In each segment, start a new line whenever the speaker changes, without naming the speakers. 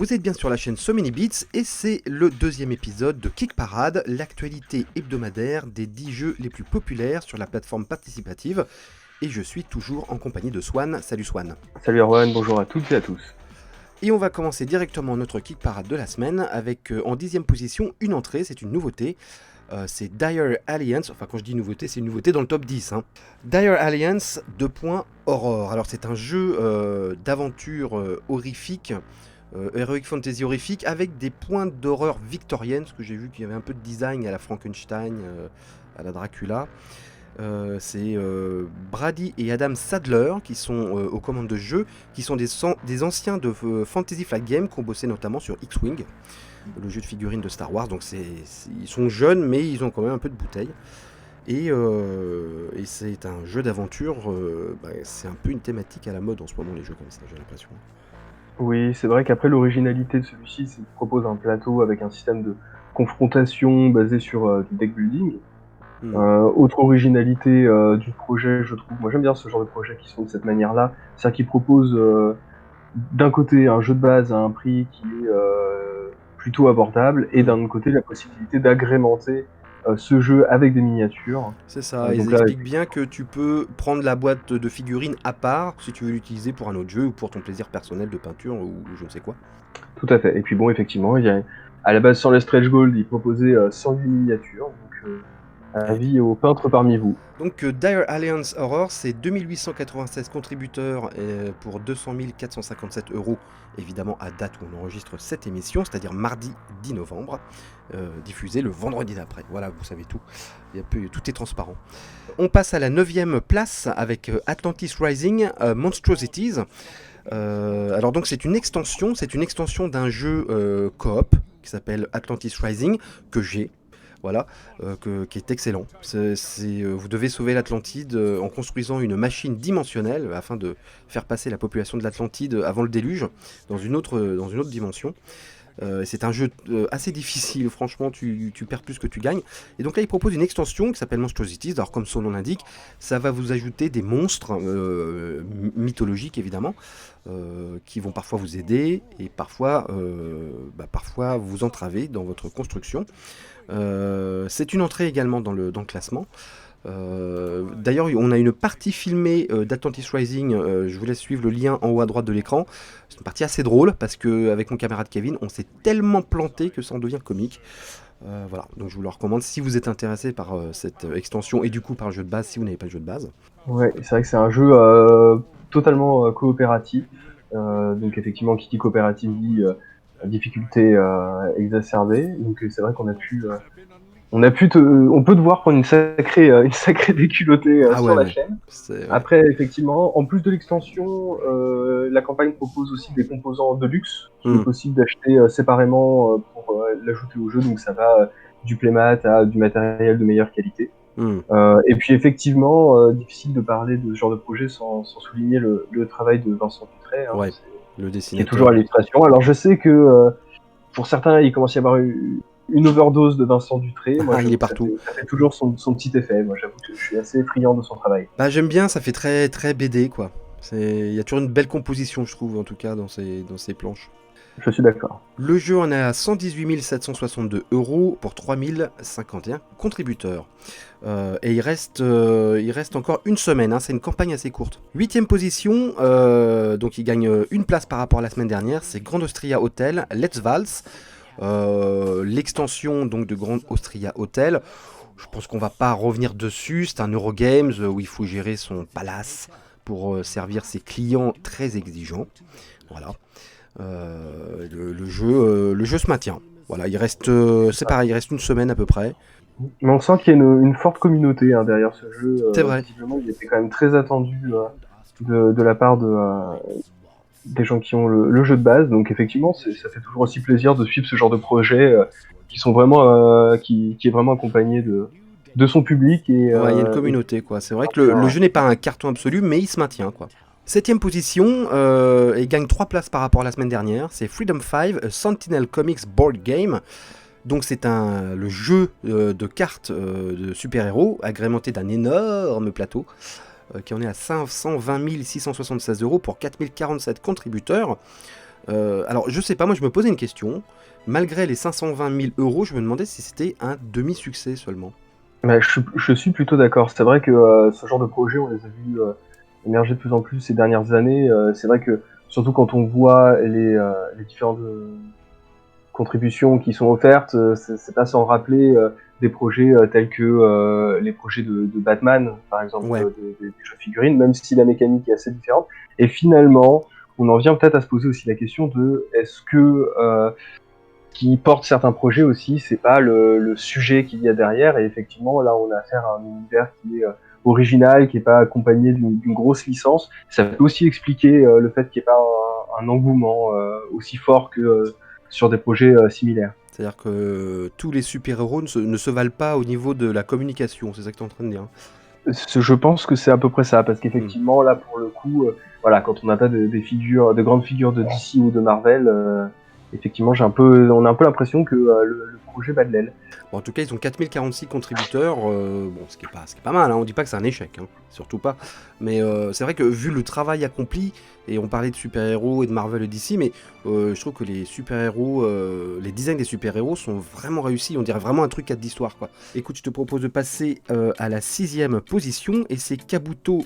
Vous êtes bien sur la chaîne So Many Beats et c'est le deuxième épisode de Kick Parade, l'actualité hebdomadaire des 10 jeux les plus populaires sur la plateforme participative. Et je suis toujours en compagnie de Swan. Salut Swan.
Salut Erwan, bonjour à toutes et à tous.
Et on va commencer directement notre Kick Parade de la semaine avec en 10e position une entrée, c'est une nouveauté. C'est Dire Alliance, enfin quand je dis nouveauté, c'est une nouveauté dans le top 10. Dire Alliance, Horror. Alors c'est un jeu d'aventure horrifique, Heroic Fantasy horrifique, avec des points d'horreur victorienne, parce que j'ai vu qu'il y avait un peu de design à la Frankenstein, à la Dracula. C'est Brady et Adam Sadler qui sont aux commandes de jeu, qui sont des anciens de Fantasy Flight Games qui ont bossé notamment sur X-Wing, le jeu de figurines de Star Wars. Donc ils sont jeunes mais ils ont quand même un peu de bouteille. Et c'est un jeu d'aventure, c'est un peu une thématique à la mode en ce moment, les jeux comme ça, j'ai l'impression.
Oui, c'est vrai qu'après l'originalité de celui-ci, c'est qu'il propose un plateau avec un système de confrontation basé sur du deck building. Autre originalité du projet, je trouve, moi j'aime bien ce genre de projet qui sont de cette manière-là, c'est-à-dire qu'ils proposent d'un côté un jeu de base à un prix qui est plutôt abordable, et d'un autre côté la possibilité d'agrémenter ce jeu avec des miniatures.
C'est ça, ils expliquent bien que tu peux prendre la boîte de figurines à part si tu veux l'utiliser pour un autre jeu ou pour ton plaisir personnel de peinture ou je ne sais quoi.
Tout à fait, et puis bon, effectivement, il y a, à la base sur le Stretch Gold, ils proposaient 108 miniatures, donc avis aux peintres parmi vous.
Donc Dire Alliance Horror, c'est 2896 contributeurs pour 200 457 €, évidemment à date où on enregistre cette émission, c'est-à-dire mardi 10 novembre, diffusé le vendredi d'après. Voilà, vous savez tout, tout est transparent. On passe à la 9e place avec Atlantis Rising Monstrosities. Alors donc c'est une extension d'un jeu coop qui s'appelle Atlantis Rising, que j'ai. Voilà, qui est excellent. Vous devez sauver l'Atlantide en construisant une machine dimensionnelle afin de faire passer la population de l'Atlantide avant le déluge dans une autre dimension. C'est un jeu assez difficile, franchement, tu perds plus que tu gagnes. Et donc là, il propose une extension qui s'appelle Monstrosities. Alors, comme son nom l'indique, ça va vous ajouter des monstres mythologiques, évidemment, qui vont parfois vous aider et parfois vous entraver dans votre construction. C'est une entrée également dans le classement. D'ailleurs, on a une partie filmée d'Atlantis Rising, je vous laisse suivre le lien en haut à droite de l'écran. C'est une partie assez drôle parce qu'avec mon camarade Kevin, on s'est tellement planté que ça en devient comique. Voilà, donc je vous le recommande si vous êtes intéressé par cette extension et du coup par le jeu de base si vous n'avez pas le jeu de base.
Ouais, c'est vrai que c'est un jeu totalement coopératif. Donc effectivement, qui dit coopératif dit difficulté exacerbée. Donc c'est vrai qu'on a pu, on peut te voir prendre une sacrée déculottée sur la chaîne.
Ouais.
Après, effectivement, en plus de l'extension, la campagne propose aussi des composants de luxe qu'il est possible d'acheter séparément pour l'ajouter au jeu. Donc ça va du playmat à du matériel de meilleure qualité. Et puis effectivement, difficile de parler de ce genre de projet sans souligner le travail de Vincent Dutray,
ouais, le dessinateur.
Qui est toujours à l'illustration. Alors je sais que pour certains, il commence à y avoir une overdose de Vincent Dutray. Moi,
il est partout.
Ça fait toujours son petit effet. Moi, j'avoue que je suis assez friand de son travail.
Bah, j'aime bien, ça fait très, très BD, quoi. Il y a toujours une belle composition, je trouve, en tout cas, dans ces planches.
Je suis d'accord.
Le jeu en est à 118 762 € pour 3051 contributeurs. Et il reste encore une semaine, c'est une campagne assez courte. 8e position, donc il gagne une place par rapport à la semaine dernière, c'est Grand Austria Hotel Let's Vals. L'extension donc de Grand Austria Hotel, je pense qu'on va pas revenir dessus, c'est un Eurogames où il faut gérer son palace pour servir ses clients très exigeants. Voilà. Le jeu se maintient. Voilà, c'est pareil, il reste une semaine à peu près.
Mais on sent qu'il y a une forte communauté derrière ce jeu.
C'est vrai.
Visiblement, il était quand même très attendu de la part des gens qui ont le jeu de base. Donc effectivement, ça fait toujours aussi plaisir de suivre ce genre de projet qui sont vraiment qui est vraiment accompagné de son public. Et
il y a une communauté, quoi. C'est vrai que le jeu n'est pas un carton absolu, mais il se maintient, quoi. 7e position, il gagne 3 places par rapport à la semaine dernière, c'est Freedom 5, a Sentinel Comics Board Game. Donc c'est le jeu de cartes de super-héros agrémenté d'un énorme plateau qui en est à 520 676 € pour 4047 contributeurs. Alors, je sais pas, moi je me posais une question. Malgré les 520 000 euros, je me demandais si c'était un demi-succès seulement.
Bah, je suis plutôt d'accord. C'est vrai que ce genre de projet, on les a vus émerger de plus en plus ces dernières années. C'est vrai que surtout quand on voit les différentes contributions qui sont offertes, c'est pas sans rappeler des projets tels que les projets de Batman, par exemple,
Ouais.
des jeux de figurines, même si la mécanique est assez différente. Et finalement, on en vient peut-être à se poser aussi la question de est-ce que qui porte certains projets aussi, c'est pas le sujet qu'il y a derrière. Et effectivement, là, on a affaire à un univers qui est original, qui est pas accompagné d'une grosse licence. Ça peut aussi expliquer le fait qu'il n'y ait pas un engouement aussi fort que sur des projets similaires.
C'est-à-dire que tous les super-héros ne se valent pas au niveau de la communication, c'est ça que tu es en train de dire.
Je pense que c'est à peu près ça, parce qu'effectivement, là, pour le coup, voilà, quand on n'a pas des figures, de grandes figures de DC ou de Marvel, effectivement, on a un peu l'impression que le projet bat de l'aile.
Bon, en tout cas, ils ont 4046 contributeurs, bon, ce qui est pas mal, hein. On dit pas que c'est un échec, hein, surtout pas. Mais c'est vrai que vu le travail accompli, et on parlait de super-héros et de Marvel et DC, mais je trouve que les super-héros, les designs des super-héros sont vraiment réussis, on dirait vraiment un truc 4 d'histoire, quoi. Écoute, je te propose de passer à la 6e position, et c'est Kabuto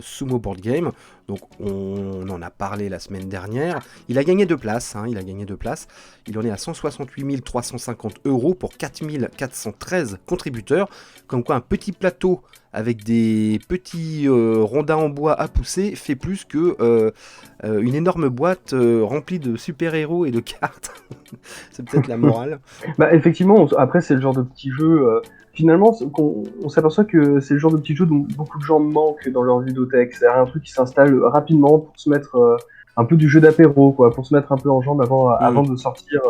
Sumo Board Game. Donc on en a parlé la semaine dernière. Il a gagné 2 places, hein, il en est à 168 350 euros pour 4413 contributeurs. Comme quoi un petit plateau avec des petits rondins en bois à pousser fait plus que une énorme boîte remplie de super-héros et de cartes. C'est peut-être la morale.
Bah, effectivement, après, c'est le genre de petit jeu. Finalement, on s'aperçoit que c'est le genre de petit jeu dont beaucoup de gens manquent dans leur ludothèque. C'est un truc qui s'installe rapidement pour se mettre un peu du jeu d'apéro, quoi, pour se mettre un peu en jambe avant de sortir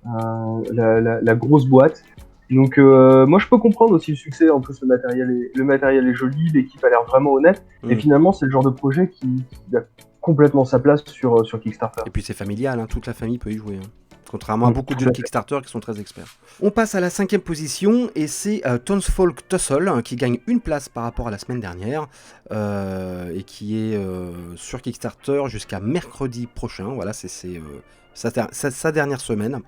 la grosse boîte. Donc, moi, je peux comprendre aussi le succès. En plus, le matériel est joli, l'équipe a l'air vraiment honnête. Et finalement, c'est le genre de projet qui a complètement sa place sur Kickstarter.
Et puis c'est familial, hein, toute la famille peut y jouer, hein. Contrairement à beaucoup de jeux de Kickstarter qui sont très experts. On passe à la 5e position et c'est Townsfolk Tussle qui gagne une place par rapport à la semaine dernière et qui est sur Kickstarter jusqu'à mercredi prochain. Voilà, c'est sa dernière semaine.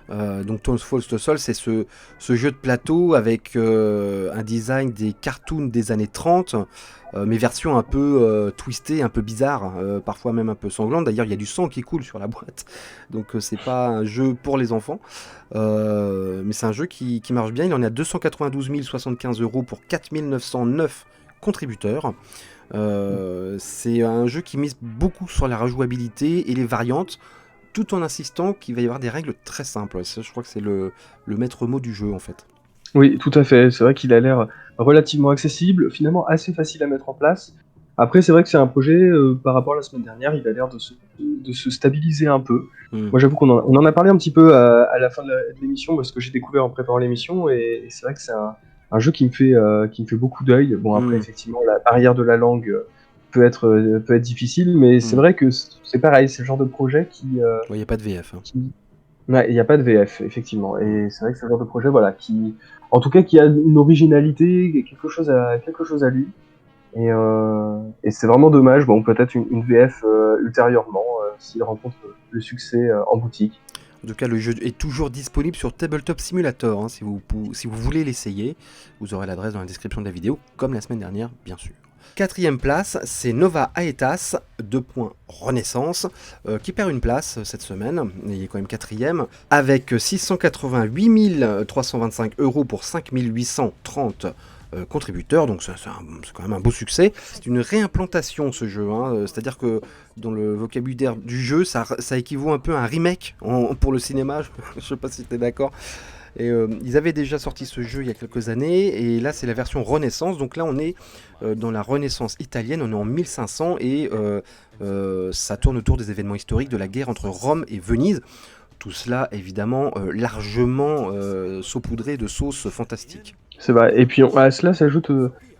Donc Townsfolk Tussle, c'est ce jeu de plateau avec un design des cartoons des années 30, mais version un peu twistée, un peu bizarre, parfois même un peu sanglante. D'ailleurs, il y a du sang qui coule sur la boîte, donc c'est pas un jeu pour les enfants, mais c'est un jeu qui marche bien. Il en est à 292 075 euros pour 4 909 contributeurs. C'est un jeu qui mise beaucoup sur la rejouabilité et les variantes, tout en insistant qu'il va y avoir des règles très simples. Ça, je crois que c'est le maître mot du jeu, en fait.
Oui, tout à fait. C'est vrai qu'il a l'air relativement accessible, finalement assez facile à mettre en place. Après, c'est vrai que c'est un projet, par rapport à la semaine dernière, il a l'air de se stabiliser un peu. Moi, j'avoue qu'on en a parlé un petit peu à la fin de l'émission, parce que j'ai découvert en préparant l'émission, et c'est vrai que c'est un jeu qui me fait beaucoup d'œil. Bon, après, effectivement, la barrière de la langue peut être difficile, mais c'est vrai que c'est pareil, c'est le genre de projet qui...
Il n'y a pas de VF. Hein.
Ouais, il n'y a pas de VF, effectivement. Et c'est vrai que c'est le genre de projet, voilà, en tout cas, qui a une originalité, quelque chose à lui. Et c'est vraiment dommage. Bon, peut-être une VF ultérieurement, s'il rencontre le succès en boutique.
En tout cas, le jeu est toujours disponible sur Tabletop Simulator. Hein, si vous voulez l'essayer, vous aurez l'adresse dans la description de la vidéo, comme la semaine dernière, bien sûr. 4e place, c'est Nova Aetas, Renaissance, qui perd une place cette semaine, il est quand même 4e, avec 688 325 euros pour 5 830 contributeurs, donc c'est quand même un beau succès. C'est une réimplantation ce jeu, hein, c'est-à-dire que dans le vocabulaire du jeu, ça équivaut un peu à un remake pour le cinéma, je sais pas si tu es d'accord. Et ils avaient déjà sorti ce jeu il y a quelques années, et là c'est la version Renaissance, donc là on est dans la Renaissance italienne, on est en 1500, et ça tourne autour des événements historiques de la guerre entre Rome et Venise. Tout cela évidemment largement saupoudré de sauces fantastiques.
C'est vrai, et puis à cela s'ajoute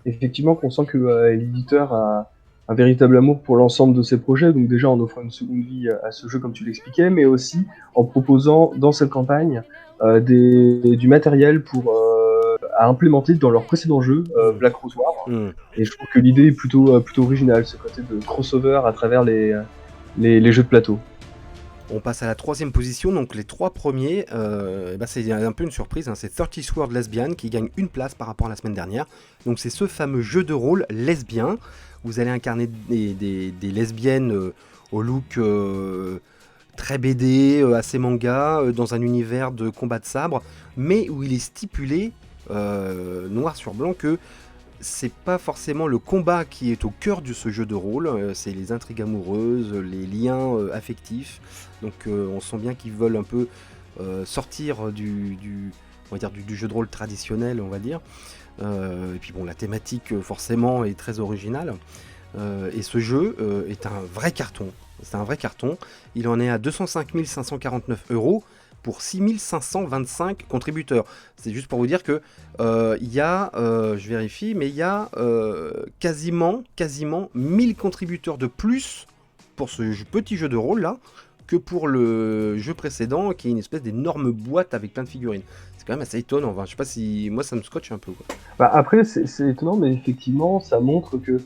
effectivement qu'on sent que l'éditeur a un véritable amour pour l'ensemble de ses projets, donc déjà en offrant une seconde vie à ce jeu comme tu l'expliquais, mais aussi en proposant dans cette campagne du matériel à implémenter dans leur précédent jeu, Black Rose War. Et je trouve que l'idée est plutôt originale, ce côté de crossover à travers les jeux de plateau.
On passe à la 3e position, donc les 3 premiers, c'est un peu une surprise, hein, c'est 30 World Lesbian qui gagne une place par rapport à la semaine dernière. Donc c'est ce fameux jeu de rôle lesbien. Vous allez incarner des lesbiennes au look très BD, assez manga, dans un univers de combat de sabre, mais où il est stipulé, noir sur blanc, que c'est pas forcément le combat qui est au cœur de ce jeu de rôle, c'est les intrigues amoureuses, les liens affectifs. Donc on sent bien qu'ils veulent un peu sortir on va dire du jeu de rôle traditionnel, on va dire. Et puis bon, la thématique forcément est très originale. Et ce jeu est un vrai carton. C'est un vrai carton. Il en est à 205 549 € pour 6 525 contributeurs. C'est juste pour vous dire que il y a, je vérifie, mais il y a quasiment 1000 contributeurs de plus pour ce petit jeu de rôle là que pour le jeu précédent, qui est une espèce d'énorme boîte avec plein de figurines. C'est quand même assez étonnant. Enfin, je sais pas si moi ça me scotche un peu, quoi.
Bah, après, c'est étonnant, mais effectivement, ça montre que,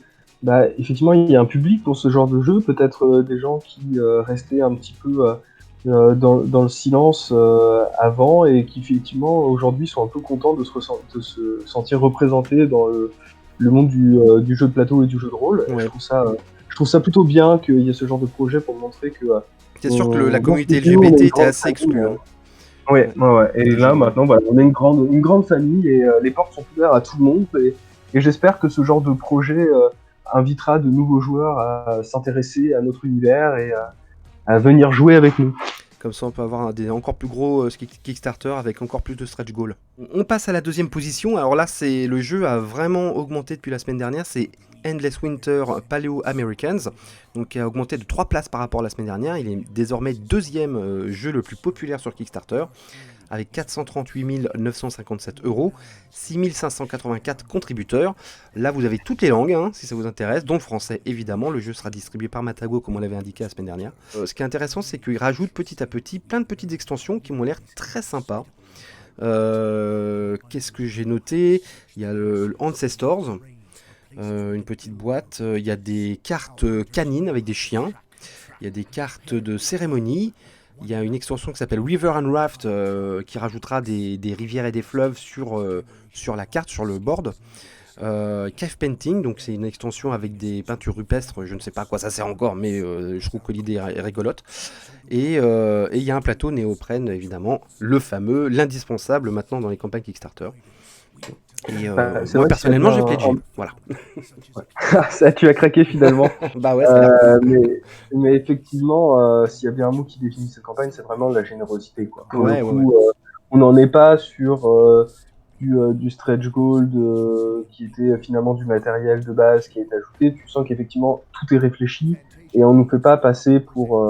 effectivement, il y a un public pour ce genre de jeu. Peut-être des gens qui restaient un petit peu dans le silence avant et qui, effectivement, aujourd'hui, sont un peu contents de de se sentir représentés dans le monde du jeu de plateau et du jeu de rôle. Et
Ouais.
je trouve ça plutôt bien qu'il y ait ce genre de projet pour montrer que
C'est sûr que la
dans
communauté
ce milieu, on est
LGBT
une
était
grande
assez
famille,
exclue. Hein.
Ouais. Et
De
là,
jeu de rôle.
maintenant, voilà, on est une grande famille et les portes sont ouvertes à tout le monde. Et j'espère que ce genre de projet invitera de nouveaux joueurs à s'intéresser à notre univers et à venir jouer avec nous.
Comme ça, on peut avoir des encore plus gros Kickstarter avec encore plus de stretch goals. On passe à la 2e position. Alors là, le jeu a vraiment augmenté depuis la semaine dernière. C'est Endless Winter Paleo Americans, donc qui a augmenté de 3 places par rapport à la semaine dernière. Il est désormais 2e jeu le plus populaire sur Kickstarter, avec 438 957 €, 6 584 contributeurs. Là, vous avez toutes les langues, hein, si ça vous intéresse, dont le français, évidemment. Le jeu sera distribué par Matago, comme on l'avait indiqué la semaine dernière. Ce qui est intéressant, c'est qu'il rajoute petit à petit plein de petites extensions qui m'ont l'air très sympas. Qu'est-ce que j'ai noté? Il y a le Ancestors, une petite boîte. Il y a des cartes canines avec des chiens. Il y a des cartes de cérémonie. Il y a une extension qui s'appelle River and Raft qui rajoutera des rivières et des fleuves sur la carte, sur le board. Cave Painting, donc c'est une extension avec des peintures rupestres. Je ne sais pas à quoi ça sert encore, mais je trouve que l'idée est rigolote. Et il y a un plateau néoprène, évidemment, le fameux, l'indispensable maintenant dans les campagnes Kickstarter. Et moi personnellement j'ai pledgé. Voilà.
Ça, tu as craqué finalement.
Bah ouais, c'est là.
Mais effectivement, s'il y a bien un mot qui définit cette campagne, c'est vraiment la générosité, quoi. Pour le coup, on n'en est pas sur du stretch gold qui était finalement du matériel de base qui est ajouté. Tu sens qu'effectivement tout est réfléchi et on nous fait pas passer pour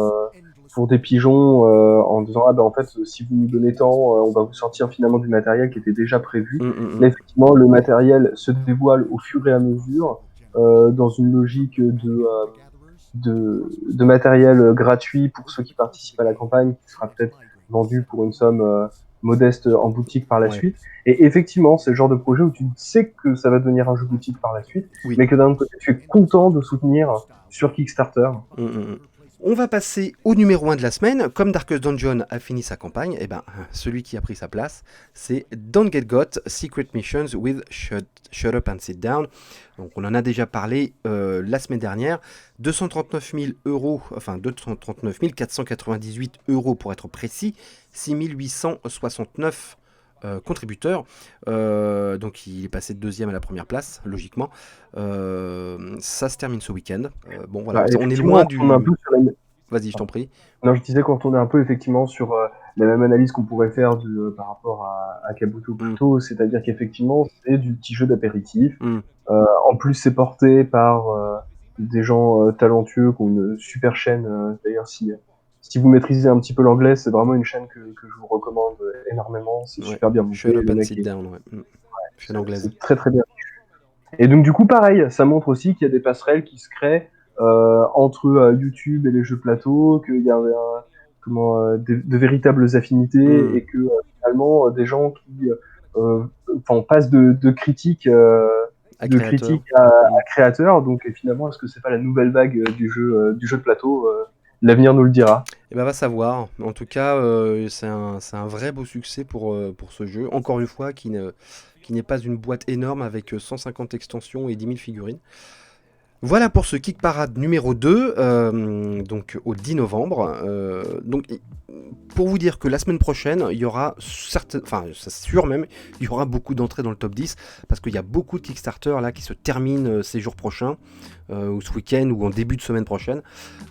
des pigeons en disant en fait si vous nous donnez tant on va vous sortir finalement du matériel qui était déjà prévu. Là effectivement le matériel se dévoile au fur et à mesure dans une logique de matériel gratuit pour ceux qui participent à la campagne qui sera peut-être vendu pour une somme modeste en boutique par la suite. Et effectivement, c'est le genre de projet où tu sais que ça va devenir un jeu boutique par la suite, mais que d'un autre côté, tu es content de soutenir sur Kickstarter.
On va passer au numéro 1 de la semaine. Comme Darkest Dungeon a fini sa campagne, celui qui a pris sa place, c'est Don't Get Got, Secret Missions with Shut Up and Sit Down. Donc on en a déjà parlé la semaine dernière. 239 498 € pour être précis, 6 869 contributeurs. Donc il est passé de 2e à la première place, logiquement. Ça se termine ce week-end. Bon voilà, on est loin du... Vas-y, je t'en prie.
Non, je disais qu'on retournait un peu effectivement sur la même analyse qu'on pourrait faire par rapport à Kabuto plus tôt, c'est-à-dire qu'effectivement c'est du petit jeu d'apéritif. En plus c'est porté par des gens talentueux qui ont une super chaîne. D'ailleurs si vous maîtrisez un petit peu l'anglais, c'est vraiment une chaîne que je vous recommande énormément. C'est super bien monté.
Shut Up and Sit Down, chaîne anglaise.
C'est très très bien. Et donc du coup pareil, ça montre aussi qu'il y a des passerelles qui se créent entre YouTube et les jeux plateau, qu'il y a de véritables affinités et que finalement des gens qui passent de critiques à créateurs. Donc finalement, est-ce que c'est pas la nouvelle vague du jeu de plateau L'avenir nous le dira.
Et ben, va savoir. En tout cas, c'est un vrai beau succès pour ce jeu. Encore une fois, qui n'est pas une boîte énorme avec 150 extensions et 10 000 figurines. Voilà pour ce Kick Parade numéro 2, donc au 10 novembre. Pour vous dire que la semaine prochaine, il y aura c'est sûr même, il y aura beaucoup d'entrées dans le top 10, parce qu'il y a beaucoup de Kickstarter là qui se terminent ces jours prochains, ou ce week-end, ou en début de semaine prochaine.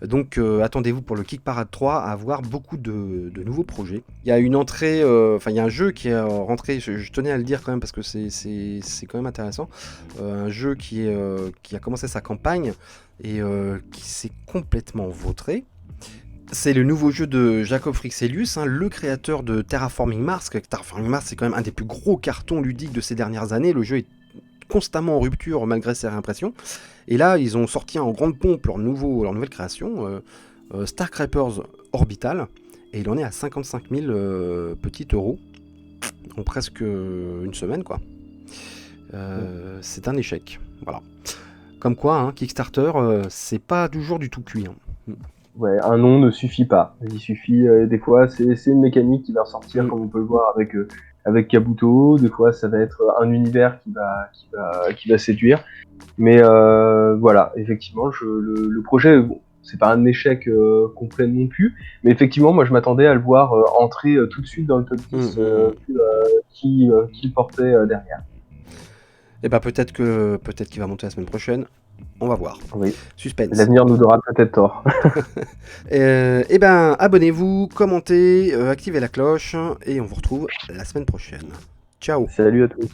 Donc attendez-vous pour le Kick Parade 3 à avoir beaucoup de nouveaux projets. Il y a une entrée, il y a un jeu qui est rentré, je tenais à le dire quand même parce que c'est quand même intéressant. Un jeu qui a commencé sa campagne et qui s'est complètement vautré. C'est le nouveau jeu de Jacob Frixelius, le créateur de Terraforming Mars. Terraforming Mars, c'est quand même un des plus gros cartons ludiques de ces dernières années. Le jeu est constamment en rupture malgré ses réimpressions. Et là, ils ont sorti en grande pompe leur nouvelle création, Starcrapers Orbital. Et il en est à 55 000 petits euros en presque une semaine, quoi. C'est un échec. Voilà. Comme quoi, Kickstarter, c'est pas toujours du tout cuit.
Ouais, un nom ne suffit pas. Il suffit, des fois, c'est une mécanique qui va ressortir, comme on peut le voir avec Kabuto. Des fois, ça va être un univers qui va séduire. Mais voilà, effectivement, le projet, bon, c'est pas un échec complet non plus. Mais effectivement, moi, je m'attendais à le voir entrer tout de suite dans le top 10 qui le portait derrière.
Et bah peut-être qu'il va monter la semaine prochaine. On va voir.
Oui.
Suspense.
L'avenir nous aura peut-être tort.
Et ben, abonnez-vous, commentez, activez la cloche, et on vous retrouve la semaine prochaine. Ciao.
Salut à tous.